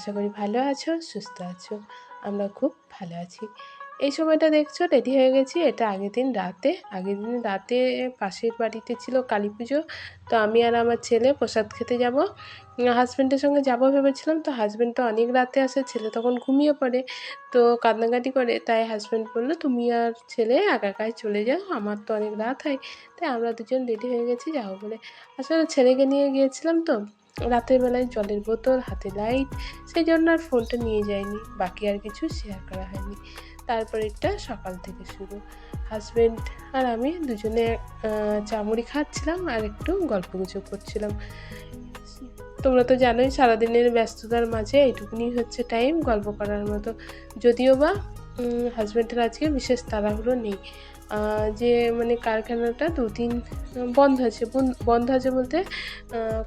আশা করি ভালো আছো, সুস্থ আছো। আমরা খুব ভালো আছি। এই সময়টা দেখছো রেডি হয়ে গেছি। এটা আগের দিন রাতে পাশের বাড়িতে ছিল কালীপুজো। তো আমি আর আমার ছেলে প্রসাদ খেতে যাবো। হাসব্যান্ডের সঙ্গে যাবো ভেবেছিলাম। তো হাসব্যান্ড তো অনেক রাতে আসে, ছেলে তখন ঘুমিয়ে পড়ে। তো কান্নাকাটি করে। তাই হাসব্যান্ড বলল, "তুমি আর ছেলে একা একাই চলে যাও। আমার তো অনেক রাত হয়।" তাই আমরা দুজন রেডি হয়ে গেছি যাবো বলে। আসলে ছেলেকে নিয়ে গিয়েছিলাম তো। রাতের বেলায় জলের বোতল, হাতে লাইট, সেই জন্য আর ফোনটা নিয়ে যাইনি। বাকি আর কিছু শেয়ার করা হয়নি। তারপরেরটা সকাল থেকে শুরু। হাসব্যান্ড আর আমি দুজনে চা মুড়ি খাচ্ছিলাম আর একটু গল্পগুজব করছিলাম। তোমরা তো জানোই সারাদিনের ব্যস্ততার মাঝে এইটুকুনি হচ্ছে টাইম গল্প করার মতো। যদিও বা হাসব্যান্ডের আজকে বিশেষ তাড়াহুড়ো নেই। যে মানে কারখানাটা দুদিন বন্ধ আছে। বন্ধ আছে বলতে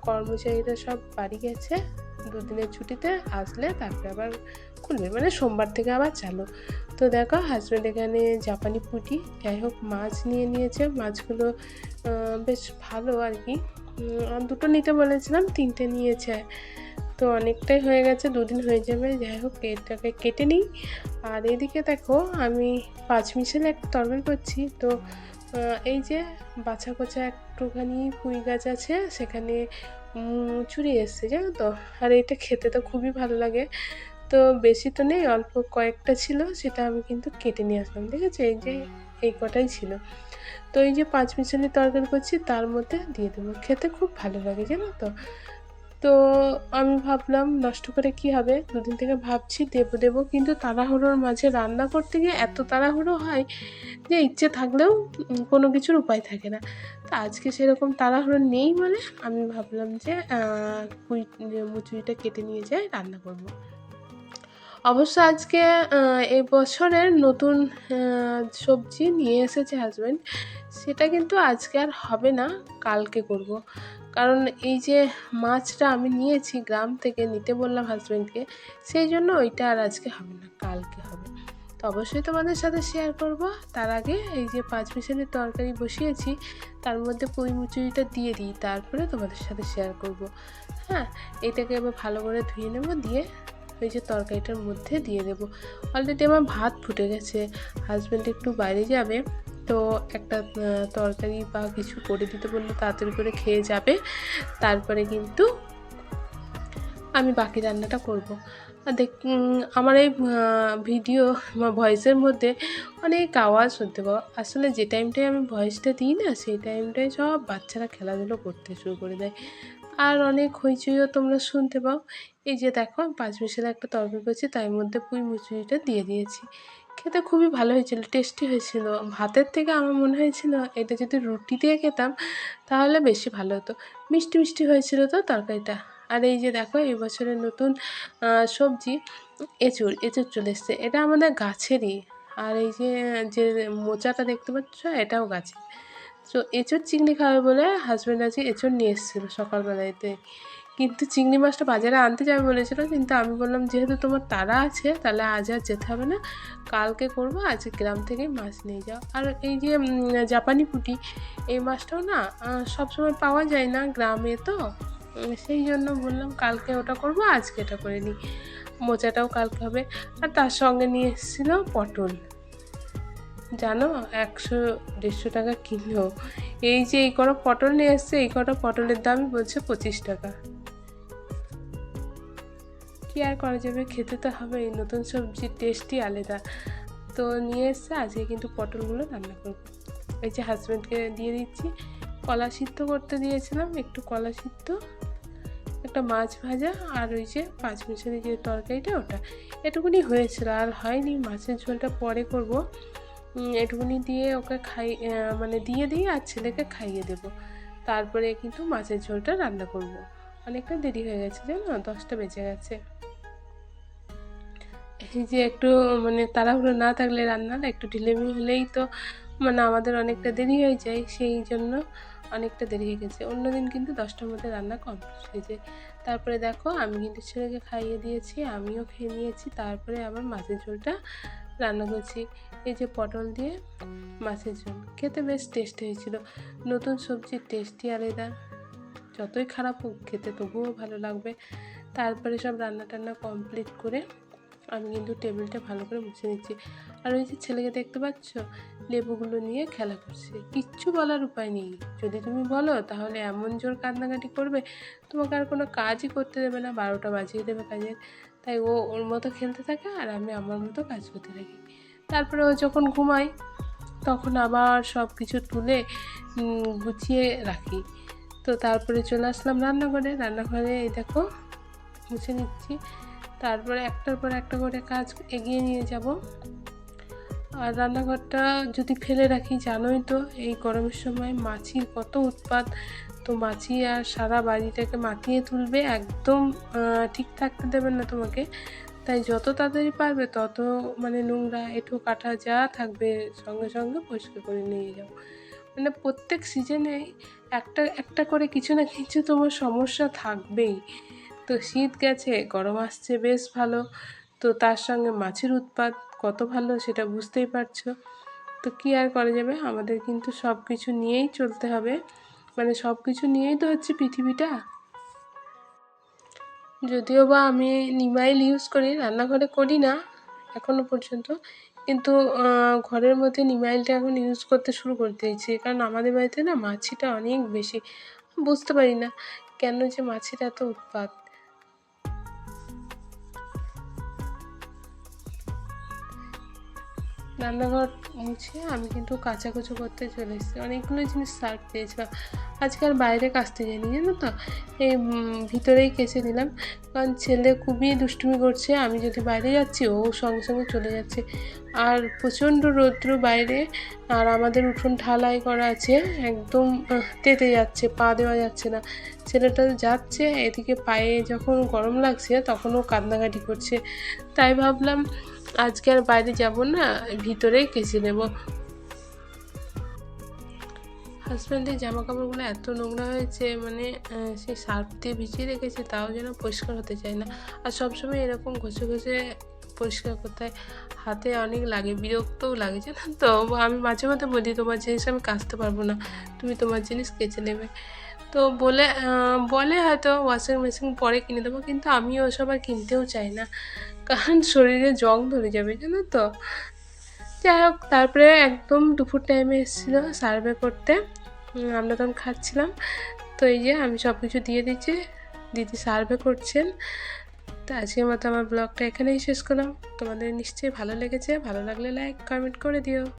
কর্মচারীরা সব বাড়ি গেছে দুদিনের ছুটিতে। আসলে তারপরে আবার খুলবে, মানে সোমবার থেকে আবার চালু। তো দেখো হাসব্যান্ড এখানে জাপানি পুঁটি যাই হোক মাছ নিয়ে নিয়েছে। মাছগুলো বেশ ভালো আর কি। দুটো নিতে বলেছিলাম, 3টে নিয়েছে। তো অনেকটাই হয়ে গেছে, 2 দিন হয়ে যাবে। যাই হোক এটাকে কেটে নিই। আর এদিকে দেখো আমি পাঁচমিশালি একটা তরকারি করছি। তো এই যে বাছা কোচা একটুখানি পুঁই গাছ আছে, সেখানে চুড়ি এসছে জানো তো। আর এটা খেতে তো খুবই ভালো লাগে। তো বেশি তো নেই, অল্প কয়েকটা ছিল, সেটা আমি কিন্তু কেটে নিয়ে আসলাম। ঠিক আছে, এই যে এই কটাই ছিল। তো এই যে পাঁচমিশালি তরকারি করছি তার মধ্যে দিয়ে দেবো, খেতে খুব ভালো লাগে জানো তো। তো আমি ভাবলাম নষ্ট করে কি হবে, 2 দিন থেকে ভাবছি দেবো কিন্তু তাড়াহুড়োর মাঝে রান্না করতে গিয়ে এত তাড়াহুড়ো হয় যে ইচ্ছে থাকলেও কোনো কিছুর উপায় থাকে না। তো আজকে সেরকম তাড়াহুড়ো নেই বলে আমি ভাবলাম যে মুচুরিটা কেটে নিয়ে যাই, রান্না করব। অবশ্য আজকে এই বছরের নতুন সবজি নিয়ে এসেছে হাসব্যান্ড। সেটা কিন্তু আজকে আর হবে না, কালকে করব। কারণ এই যে মাছটা আমি নিয়েছি গ্রাম থেকে, নিতে বললাম হাসব্যান্ডকে, সেই জন্য ওইটা আর আজকে হবে না, কালকে হবে। তো অবশ্যই তোমাদের সাথে শেয়ার করব। তার আগে এই যে পাঁচমিশালি তরকারি বসিয়েছি, তার মধ্যে পুঁই মুচুরিটা দিয়ে দিই, তারপরে তোমাদের সাথে শেয়ার করব। হ্যাঁ, এটাকে এবার ভালো করে ধুয়ে নেব, দিয়ে ওই যে তরকারিটার মধ্যে দিয়ে দেবো। অলরেডি আমার ভাত ফুটে গেছে। হাজব্যান্ড একটু বাইরে যাবে, তো একটা তরকারি বা কিছু করে দিতে বললে তাড়াতাড়ি করে খেয়ে যাবে। তারপরে কিন্তু আমি বাকি রান্নাটা করব। আর আমার এই ভিডিও বা ভয়েসের মধ্যে অনেক আওয়াজ শুনতে পাবো। আসলে যে টাইমটায় আমি ভয়েসটা দিই না, সেই টাইমটায় সব বাচ্চারা খেলাধুলো করতে শুরু করে দেয়। আর অনেক হইচইও তোমরা শুনতে পাও। এই যে দেখো আমি পাঁচমিশালি একটা তরকারি করছি, তার মধ্যে পুঁই মুচুরিটা দিয়ে দিয়েছি। খেতে খুবই ভালো হয়েছিল, টেস্টি হয়েছিল। ভাতের থেকে আমার মনে হয়েছিল এটা যদি রুটি দিয়ে খেতাম তাহলে বেশি ভালো হতো। মিষ্টি মিষ্টি হয়েছিল তো তরকারিটা। আর এই যে দেখো এই বছরের নতুন সবজি এঁচুড় চলে এসছে। এটা আমাদের গাছেরই। আর এই যে যে মোচাটা দেখতে পাচ্ছ, এটাও গাছের। তো এঁচোড় চিংড়ি খাবে বলে হাজব্যান্ড আজকে এঁচোড় নিয়ে এসেছিলো সকালবেলাতে। কিন্তু চিংড়ি মাছটা বাজারে আনতে যাবে বলেছিল, কিন্তু আমি বললাম যেহেতু তোমার তাড়া আছে তাহলে আজ আর যেতে হবে না, কালকে করবো, আজকে গ্রাম থেকেই মাছ নিয়ে যাও। আর এই যে জাপানি পুঁটি, এই মাছটাও না সবসময় পাওয়া যায় না গ্রামে, তো সেই জন্য বললাম কালকে ওটা করবো, আজকে এটা করে নিই। মোচাটাও কালকে হবে। আর তার সঙ্গে নিয়ে এসেছিলো পটল, জানো 100-150 টাকা কিলো। এই যে এই কটা পটল নিয়ে এসছে, এই কটা পটলের দাম বলছে 25 টাকা। কি আর করা যাবে, খেতে তো হবে, এই নতুন সবজির টেস্টই আলাদা। তো নিয়ে এসছে, আজকে কিন্তু পটলগুলো রান্না করব। এই যে হাজব্যান্ডকে দিয়ে দিচ্ছি। কলা সিদ্ধ করতে দিয়েছিলাম, একটু কলা সিদ্ধ, একটা মাছ ভাজা, আর ওই যে পাঁচমিশালি যে তরকারিটা ওটা এটুকুনি হয়েছিল, আর হয়নি। মাছের ঝোলটা পরে করব। এটুকুনি দিয়ে ওকে মানে দিয়ে দিই আর ছেলেকে খাইয়ে দেব। তারপরে কিন্তু মাছের ঝোলটা রান্না করব। অনেকটা দেরি হয়ে গেছে জানো, 10টা বেজে গেছে। এই যে একটু মানে তাড়াহুড়ো না থাকলে, রান্নার একটু ঢিলেমি হলেই তো মানে আমাদের অনেকটা দেরি হয়ে যায়, সেই জন্য অনেকটা দেরি হয়ে গেছে। অন্যদিন কিন্তু 10টার মধ্যে রান্না কমপ্লিট হয়ে যায়। তারপরে দেখো আমি কিন্তু ছেলেকে খাইয়ে দিয়েছি, আমিও খেয়ে নিয়েছি। তারপরে আবার মাছের ঝোলটা রান্না করছি। এই যে পটল দিয়ে মাছের ঝোল, খেতে বেশ টেস্টি হয়েছিল। নতুন সবজির টেস্টই আলাদা। যতই খারাপ হোক খেতে তবুও ভালো লাগবে। তারপরে সব রান্না টান্না কমপ্লিট করে আমি কিন্তু টেবিলটা ভালো করে মুছে নিচ্ছি। আর ওই যে ছেলেকে দেখতে পাচ্ছ, লেবুগুলো নিয়ে খেলা করছে, কিচ্ছু বলার উপায় নেই। যদি তুমি বলো তাহলে এমন জোর কান্নাকাটি করবে, তোমাকে আর কোনো কাজই করতে দেবে না, 12টা বাজিয়ে দেবে কাজের। তাই ও ওর মতো খেলতে থাকে আর আমি আমার মতো কাজ করতে থাকি। তারপরে ও যখন ঘুমায় তখন আবার সব কিছু তুলে গুছিয়ে রাখি। তো তারপরে চলে আসলাম রান্নাঘরে এই দেখো মুছে নিচ্ছি। তারপরে একটার পর একটা করে কাজ এগিয়ে নিয়ে যাব। আর রান্নাঘরটা যদি ফেলে রাখি, জানোই তো এই গরমের সময় মাছির কত উৎপাত। তো মাছি আর সারা বাড়িটাকে মাতিয়ে তুলবে, একদম ঠিক থাকতে দেবেন না তোমাকে। তাই যত তাড়াতাড়ি পারবে তত মানে নোংরা এঁঠো কাটা যা থাকবে সঙ্গে সঙ্গে পরিষ্কার করে নিয়ে যাও। মানে প্রত্যেক সিজনে একটা একটা করে কিছু না কিছু তোমার সমস্যা থাকবেই। তো শীত গেছে, গরম আসছে বেশ ভালো, তো তার সঙ্গে মাছের উৎপাত কত ভালো সেটা বুঝতেই পারছো। তো কী আর করা যাবে, আমাদের কিন্তু সব কিছু নিয়েই চলতে হবে, মানে সব কিছু নিয়েই তো হচ্ছে পৃথিবীটা। যদিও বা আমি নিমাইল ইউজ করি, রান্নাঘরে করি না এখনও পর্যন্ত, কিন্তু ঘরের মধ্যে নিমাইলটা এখন ইউজ করতে শুরু করে দিয়েছি, কারণ আমাদের বাড়িতে না মাছিটা অনেক বেশি। বুঝতে পারি না কেন যে মাছির এত উৎপাত। রান্নাঘর মুছে আমি কিন্তু কাচাকুচো করতে চলে এসেছি, অনেকগুলো জিনিস সার্ফ দিয়েছিলাম। আজকে আর বাইরে কাচতে যাইনি জানো তো, এই ভিতরেই কেচে নিলাম, কারণ ছেলে খুবই দুষ্টুমি করছে। আমি যদি বাইরে যাচ্ছি ও সঙ্গে সঙ্গে চলে যাচ্ছে। আর প্রচণ্ড রৌদ্র বাইরে, আর আমাদের উঠোন ঢালাই করা আছে, একদম তেতে যাচ্ছে, পা দেওয়া যাচ্ছে না। ছেলেটা যাচ্ছে, এদিকে পায়ে যখন গরম লাগছে তখন ও কান্নাকাটি করছে। তাই ভাবলাম আজকে আর বাইরে যাব না, ভিতরেই কেচে নেব। হাজব্যান্ডের জামা কাপড়গুলো এত নোংরা হয়েছে, মানে সেই সার্ফ দিয়ে ভিজিয়ে রেখেছে তাও যেন পরিষ্কার হতে চায় না। আর সবসময় এরকম ঘষে ঘষে পরিষ্কার করতে হয়, হাতে অনেক লাগে, বিরক্তও লাগে জানো তো। আমি মাঝে মধ্যে বলি তোমার জিনিস আমি কাচতে পারবো না, তুমি তোমার জিনিস কেচে নেবে। তো বলে হয়তো ওয়াশিং মেশিন পরে কিনে দেবো, কিন্তু আমি ওসব আর কিনতেও চাই না, কারণ শরীরে জং ধরে যাবে জানো তো। যাই হোক, তারপরে একদম দুপুর টাইমে এসেছিলো সার্ভে করতে, আমরা তখন খাচ্ছিলাম। তো এই যে আমি সব কিছু দিয়ে দিচ্ছি, দিদি সার্ভে করছেন। তো আজকের মতো আমার ব্লগটা এখানেই শেষ করলাম। তোমাদের নিশ্চয়ই ভালো লেগেছে, ভালো লাগলে লাইক কমেন্ট করে দিও।